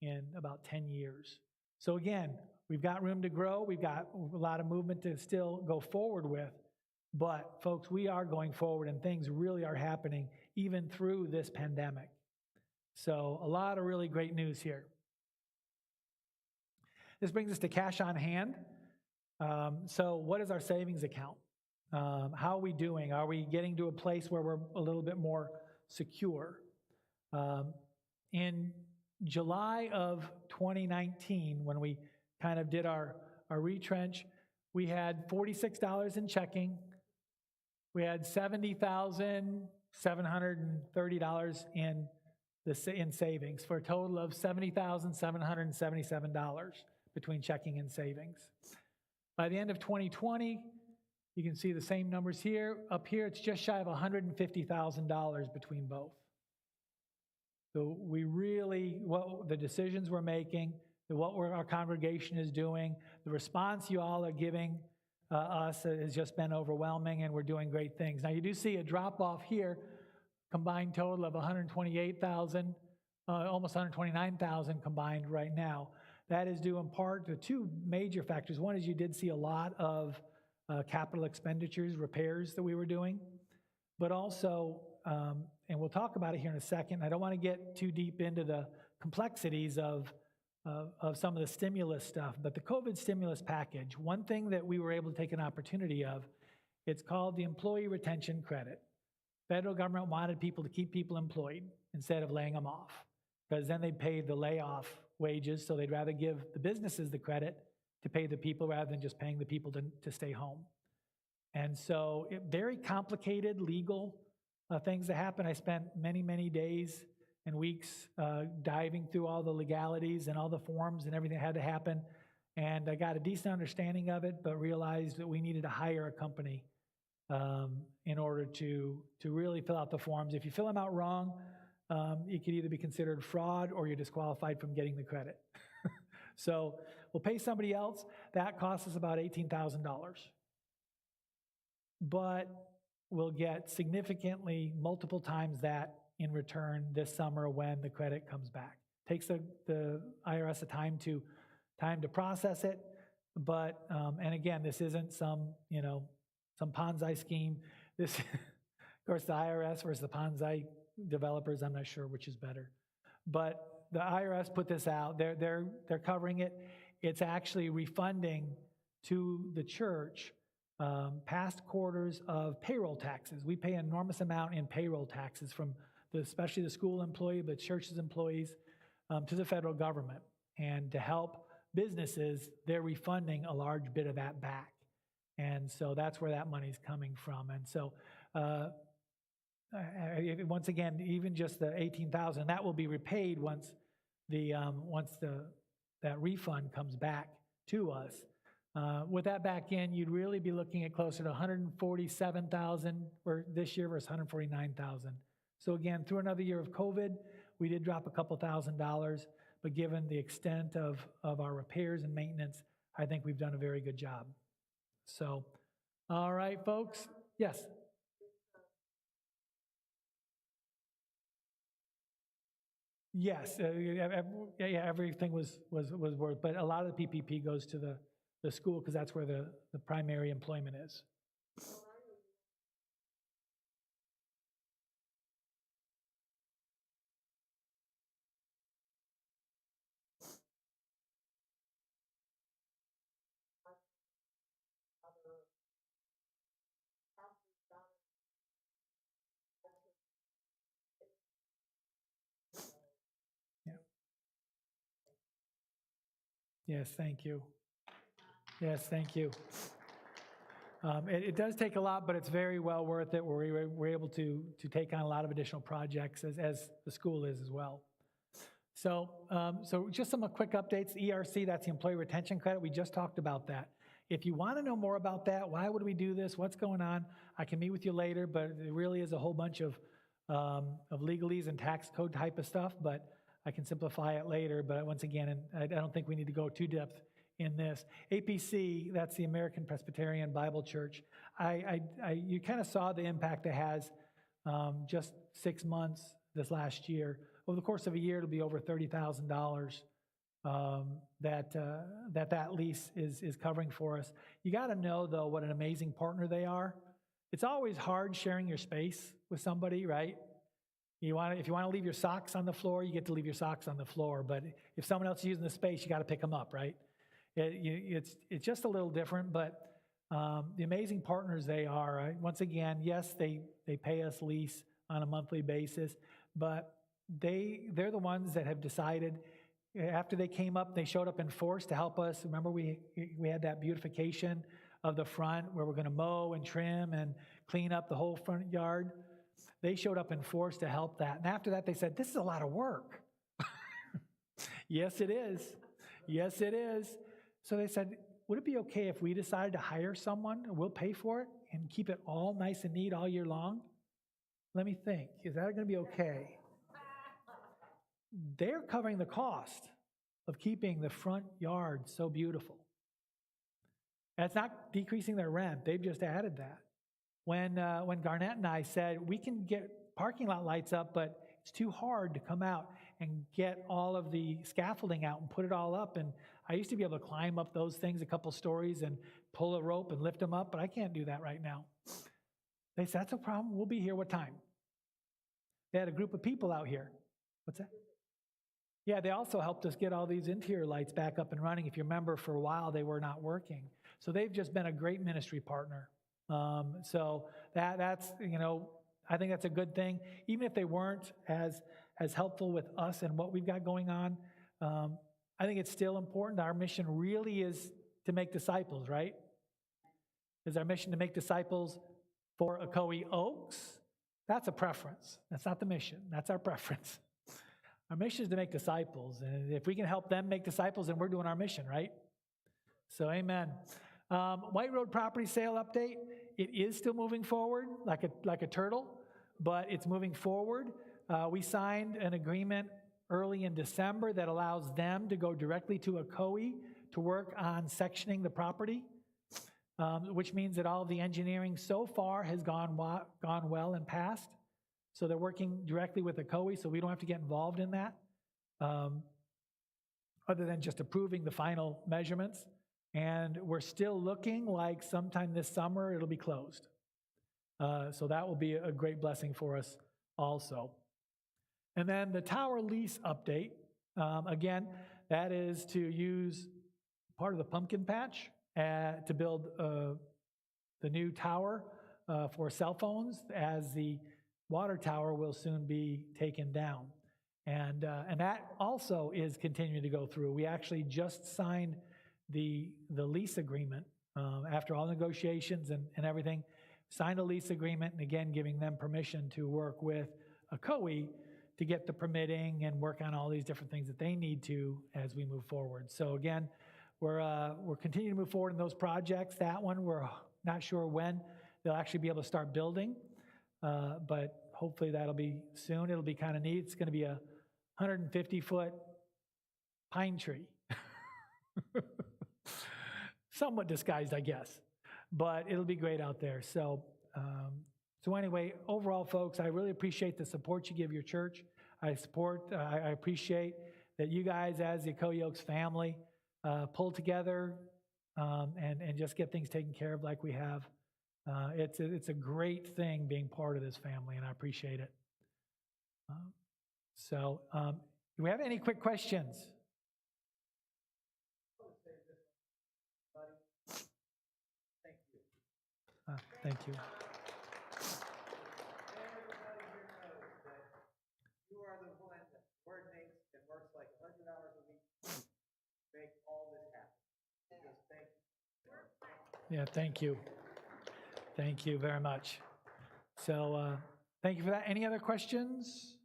in about 10 years. So again, we've got room to grow. We've got a lot of movement to still go forward with. But folks, we are going forward and things really are happening even through this pandemic. So a lot of really great news here. This brings us to cash on hand. So what is our savings account? How are we doing? Are we getting to a place where we're a little bit more secure? In July of 2019, when we kind of did our retrench, we had $46 in checking. We had $70,730 in savings, for a total of $70,777 between checking and savings. By the end of 2020, you can see the same numbers here. Up here, it's just shy of $150,000 between both. So we really, what the decisions we're making, what our congregation is doing, the response you all are giving us has just been overwhelming, and we're doing great things. Now you do see a drop off here, combined total of $128,000, almost $129,000 combined right now. That is due in part to two major factors. One is you did see a lot of capital expenditures, repairs that we were doing, but also, and we'll talk about it here in a second, I don't want to get too deep into the complexities of some of the stimulus stuff, but the COVID stimulus package, one thing that we were able to take an opportunity of, it's called the Employee Retention Credit. Federal government wanted people to keep people employed instead of laying them off, because then they paid the layoff wages, so they'd rather give the businesses the credit to pay the people rather than just paying the people to stay home. And so very complicated legal things that happen. I spent many, many days and weeks diving through all the legalities and all the forms and everything that had to happen. And I got a decent understanding of it, but realized that we needed to hire a company in order to really fill out the forms. If you fill them out wrong, it could either be considered fraud or you're disqualified from getting the credit. So we'll pay somebody else. That costs us about $18,000. But we'll get significantly multiple times that in return this summer when the credit comes back. Takes the IRS a time to process it, but and again, this isn't some Ponzi scheme. This, of course, the IRS versus the Ponzi developers, I'm not sure which is better, but the IRS put this out. They're covering it. It's actually refunding to the church past quarters of payroll taxes. We pay an enormous amount in payroll taxes from especially the school employee, but churches employees to the federal government. And to help businesses, they're refunding a large bit of that back. And so that's where that money's coming from. And so once again, even just the $18,000, that will be repaid once that refund comes back to us. With that back in, you'd really be looking at closer to $147,000 for this year versus $149,000. So again, through another year of COVID, we did drop a couple $1,000s, but given the extent of our repairs and maintenance, I think we've done a very good job. So, all right, folks. Yes. Yes, everything was worth, but a lot of the PPP goes to the school because that's where the primary employment is. Yes, thank you. Yes, thank you. It does take a lot, but it's very well worth it. We're able to take on a lot of additional projects as the school is as well. So just some quick updates. ERC, that's the Employee Retention Credit. We just talked about that. If you want to know more about that, why would we do this, what's going on, I can meet with you later, but it really is a whole bunch of legalese and tax code type of stuff, but I can simplify it later. But once again, I don't think we need to go too depth in this. APC, that's the American Presbyterian Bible Church. You kind of saw the impact it has just 6 months this last year. Over the course of a year, it'll be over $30,000 that lease is covering for us. You got to know, though, what an amazing partner they are. It's always hard sharing your space with somebody, right? If you want to leave your socks on the floor, you get to leave your socks on the floor. But if someone else is using the space, you got to pick them up, right? It's just a little different, but the amazing partners they are. Right? Once again, yes, they pay us lease on a monthly basis, but they're the ones that have decided. After they came up, they showed up in force to help us. Remember, we had that beautification of the front where we're going to mow and trim and clean up the whole front yard. They showed up in force to help that. And after that, they said, this is a lot of work. Yes, it is. Yes, it is. So they said, would it be okay if we decided to hire someone? We'll pay for it and keep it all nice and neat all year long? Let me think. Is that going to be okay? They're covering the cost of keeping the front yard so beautiful. That's not decreasing their rent. They've just added that. When Garnett and I said, we can get parking lot lights up, but it's too hard to come out and get all of the scaffolding out and put it all up. And I used to be able to climb up those things a couple stories and pull a rope and lift them up, but I can't do that right now. They said, that's no problem. We'll be here. What time? They had a group of people out here. What's that? Yeah, they also helped us get all these interior lights back up and running. If you remember, for a while they were not working. So they've just been a great ministry partner. So that's, I think that's a good thing. Even if they weren't as helpful with us and what we've got going on, I think it's still important. Our mission really is to make disciples, right? Is our mission to make disciples for Ocoee Oaks? That's a preference. That's not the mission. That's our preference. Our mission is to make disciples. And if we can help them make disciples, then we're doing our mission, right? So amen. White Road property sale update. It is still moving forward like a turtle, but it's moving forward. We signed an agreement early in December that allows them to go directly to Ocoee to work on sectioning the property, which means that all of the engineering so far has gone well and passed. So they're working directly with Ocoee, so we don't have to get involved in that, other than just approving the final measurements. And we're still looking like sometime this summer it'll be closed. So that will be a great blessing for us also. And then the tower lease update, again, that is to use part of the pumpkin patch to build the new tower for cell phones, as the water tower will soon be taken down. And that also is continuing to go through. We actually just signed the lease agreement after all negotiations and everything, signed a lease agreement, and again, giving them permission to work with Ocoee to get the permitting and work on all these different things that they need to as we move forward. So again, we're continuing to move forward in those projects. That one, we're not sure when they'll actually be able to start building, but hopefully that'll be soon. It'll be kind of neat. It's going to be a 150-foot pine tree. Somewhat disguised, I guess, but it'll be great out there. So anyway, overall, folks, I really appreciate the support you give your church. I appreciate that you guys, as the Ocoee Oaks family, pull together and just get things taken care of like we have. It's a great thing being part of this family, and I appreciate it. Do we have any quick questions? Thank you. Everybody here knows that you are the one that coordinates and works like 100 hours a week to make all this happen. So just thank you. Yeah, thank you. Thank you very much. So thank you for that. Any other questions?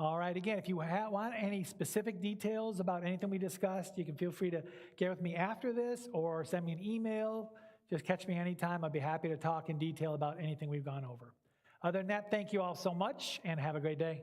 All right, again, if you want any specific details about anything we discussed, you can feel free to get with me after this or send me an email. Just catch me anytime. I'd be happy to talk in detail about anything we've gone over. Other than that, thank you all so much and have a great day.